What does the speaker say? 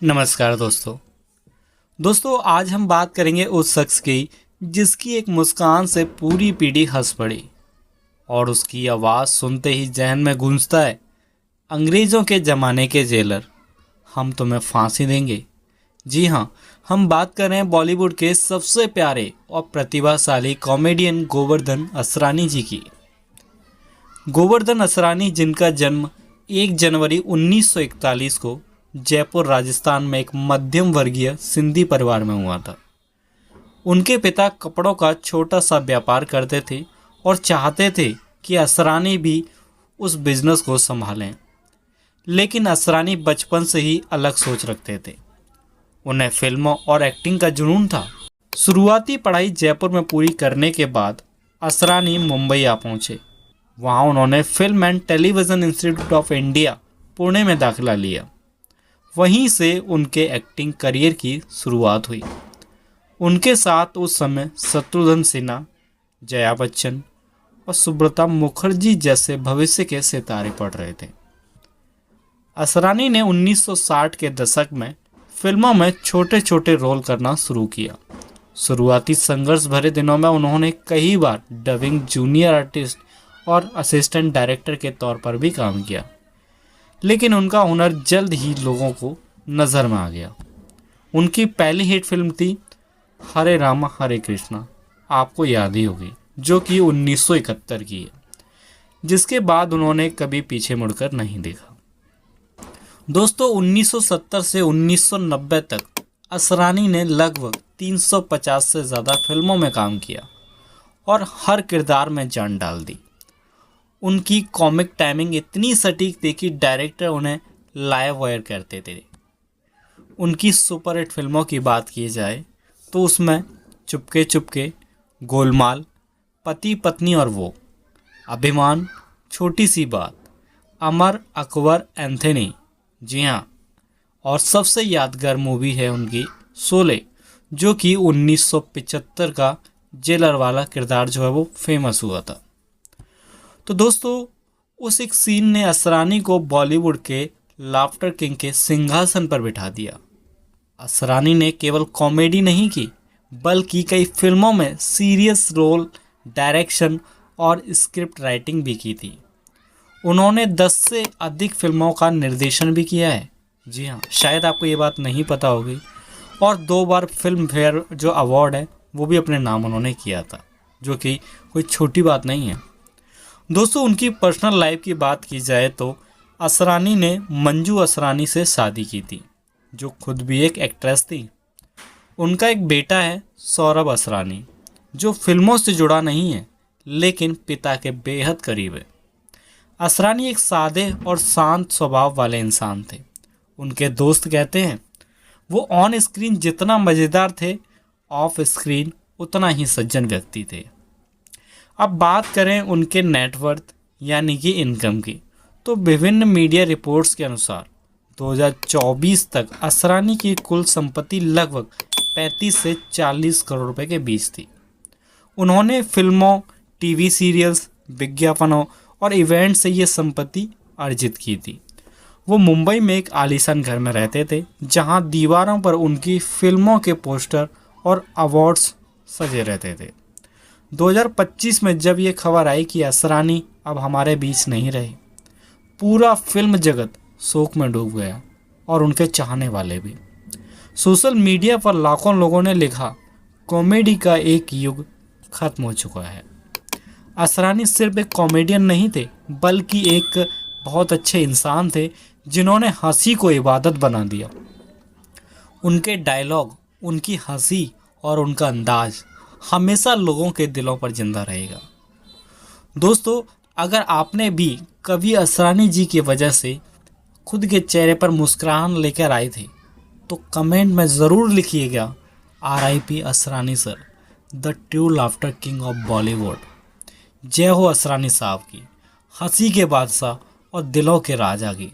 नमस्कार दोस्तों आज हम बात करेंगे उस शख्स की जिसकी एक मुस्कान से पूरी पीढ़ी हंस पड़ी और उसकी आवाज़ सुनते ही जहन में गूंजता है, अंग्रेज़ों के ज़माने के जेलर, हम तुम्हें फांसी देंगे। जी हाँ, हम बात कर रहे हैं बॉलीवुड के सबसे प्यारे और प्रतिभाशाली कॉमेडियन गोवर्धन असरानी जी की। गोवर्धन असरानी जिनका जन्म 1 जनवरी 1941 को जयपुर राजस्थान में एक मध्यम वर्गीय सिंधी परिवार में हुआ था। उनके पिता कपड़ों का छोटा सा व्यापार करते थे और चाहते थे कि असरानी भी उस बिजनेस को संभालें, लेकिन असरानी बचपन से ही अलग सोच रखते थे। उन्हें फिल्मों और एक्टिंग का जुनून था। शुरुआती पढ़ाई जयपुर में पूरी करने के बाद असरानी मुंबई आ पहुँचे। वहाँ उन्होंने film and television institute of India Pune में दाखिला लिया। वहीं से उनके एक्टिंग करियर की शुरुआत हुई। उनके साथ उस समय शत्रुघ्न सिन्हा, जया बच्चन और सुब्रता मुखर्जी जैसे भविष्य के सितारे पढ़ रहे थे। असरानी ने 1960 के दशक में फिल्मों में छोटे छोटे रोल करना शुरू किया। शुरुआती संघर्ष भरे दिनों में उन्होंने कई बार डबिंग, जूनियर आर्टिस्ट और असिस्टेंट डायरेक्टर के तौर पर भी काम किया, लेकिन उनका हुनर जल्द ही लोगों को नज़र में आ गया। उनकी पहली हिट फिल्म थी हरे रामा हरे कृष्णा, आपको याद ही होगी, जो कि 1971 की है, जिसके बाद उन्होंने कभी पीछे मुड़कर नहीं देखा। दोस्तों 1970 से 1990 तक असरानी ने लगभग 350 से ज़्यादा फिल्मों में काम किया और हर किरदार में जान डाल दी। उनकी कॉमिक टाइमिंग इतनी सटीक थी कि डायरेक्टर उन्हें लाइव वायर करते थे। उनकी सुपरहिट फिल्मों की बात की जाए तो उसमें चुपके चुपके, गोलमाल, पति पत्नी और वो, अभिमान, छोटी सी बात, अमर अकबर एंथनी, जी हाँ, और सबसे यादगार मूवी है उनकी शोले, जो कि 1975 का जेलर वाला किरदार जो है वो फेमस हुआ था। तो दोस्तों उस एक सीन ने असरानी को बॉलीवुड के लाफ्टर किंग के सिंहासन पर बिठा दिया। असरानी ने केवल कॉमेडी नहीं की, बल्कि कई फिल्मों में सीरियस रोल, डायरेक्शन और स्क्रिप्ट राइटिंग भी की थी। उन्होंने 10 से अधिक फिल्मों का निर्देशन भी किया है। जी हाँ, शायद आपको ये बात नहीं पता होगी। और 2 बार फिल्म फेयर जो अवार्ड है वो भी अपने नाम उन्होंने किया था, जो कि कोई छोटी बात नहीं है। दोस्तों उनकी पर्सनल लाइफ की बात की जाए तो असरानी ने मंजू असरानी से शादी की थी, जो खुद भी एक एक्ट्रेस थी। उनका एक बेटा है सौरभ असरानी, जो फिल्मों से जुड़ा नहीं है, लेकिन पिता के बेहद करीब है। असरानी एक सादे और शांत स्वभाव वाले इंसान थे। उनके दोस्त कहते हैं वो ऑन स्क्रीन जितना मज़ेदार थे, ऑफ स्क्रीन उतना ही सज्जन व्यक्ति थे। अब बात करें उनके नेटवर्थ यानी कि इनकम की, तो विभिन्न मीडिया रिपोर्ट्स के अनुसार 2024 तक असरानी की कुल संपत्ति लगभग 35 से 40 करोड़ रुपए के बीच थी। उन्होंने फिल्मों, टीवी सीरियल्स, विज्ञापनों और इवेंट से ये संपत्ति अर्जित की थी। वो मुंबई में एक आलीशान घर में रहते थे, जहां दीवारों पर उनकी फिल्मों के पोस्टर और अवार्ड्स सजे रहते थे। 2025 में जब ये खबर आई कि असरानी अब हमारे बीच नहीं रहे, पूरा फिल्म जगत शोक में डूब गया और उनके चाहने वाले भी। सोशल मीडिया पर लाखों लोगों ने लिखा, कॉमेडी का एक युग खत्म हो चुका है। असरानी सिर्फ एक कॉमेडियन नहीं थे, बल्कि एक बहुत अच्छे इंसान थे, जिन्होंने हंसी को इबादत बना दिया। उनके डायलॉग, उनकी हंसी और उनका अंदाज हमेशा लोगों के दिलों पर जिंदा रहेगा। दोस्तों अगर आपने भी कभी असरानी जी की वजह से खुद के चेहरे पर मुस्कुराहट लेकर आए थे, तो कमेंट में ज़रूर लिखिएगा, RIP Asrani sir, the true laughter king of Bollywood. जय हो असरानी साहब की, हंसी के बादशाह और दिलों के राजा की।